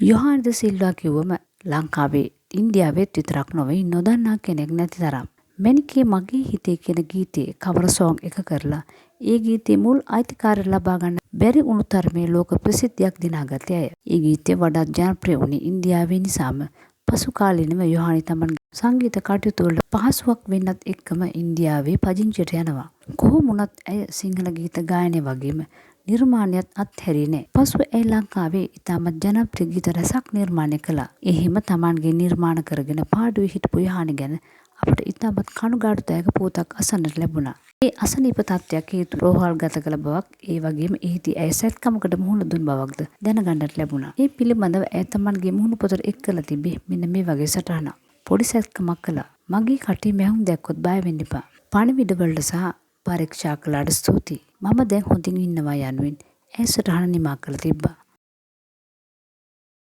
යොහාන් ද සිල්වා කිව්වම ලංකාවේ ඉන්දියාවෙත් විතරක් නොවේ නොදන්නා කෙනෙක් නැති තරම්. මැනිකේ මගේ හිතේ කියන ගීතයේ කවර සෝං එක කරලා ඒ ගීතයේ මුල් අයිතිකාරය ලබා ගන්න බැරි වුණු තරමේ ලෝක ප්‍රසිද්ධියක් දිනාගත්තේ ඇය. ඒ ගීතය වඩාත් ජනප්‍රිය වුණේ ඉන්දියාවේ නිසාම පසු කාලීනව යොහානි තමන්ගේ සංගීත කටයුතු වල පහසුවක් වෙන්නත් එක්කම ඉන්දියාවේ පදිංචියට යනවා. කොහොම වුණත් ඇය සිංහල ගීත ගායනය වගේම නිර්මාණයත් අත්හැරියේ නෑ. පසුව ඇය ලංකාවේ ඉතාමත් ජනප්‍රිය ගීත රැසක් නිර්මාණය කළා. එහෙම තමන්ගේ නිර්මාණ කරගෙන පාඩුවේ හිටපු යොහානි ගැන අපට ඉතාමත් කණුගාටුදායක පුවතක් අසන්නට ලැබුණා. ඒ අසනීප තත්ත්වයක් හේතු රෝහල්ගත කළ බවක් ඒ වගේම එහිදී ඇය සැත්කමකට මුහුණ දුන් බවක්ද දැනගන්නට ලැබුණා. ඒ පිළිබඳව ඇය තමන්ගේ මුහුණු පොතට එක් කළ තිබේ මෙන්න මේ වගේ සටහනක්. පොඩි සැත්කමක් කළා. මගේ කටේ මැහුම් දැක්කොත් බය වෙන්න එපා. පණිවිඩවලට සහ පරීක්ෂා කළාට ස්තුතියි. මම දැන් හොඳින් ඉන්නවා යනුවෙන් ඇය සටහන නිමා කළ තිබ්බා.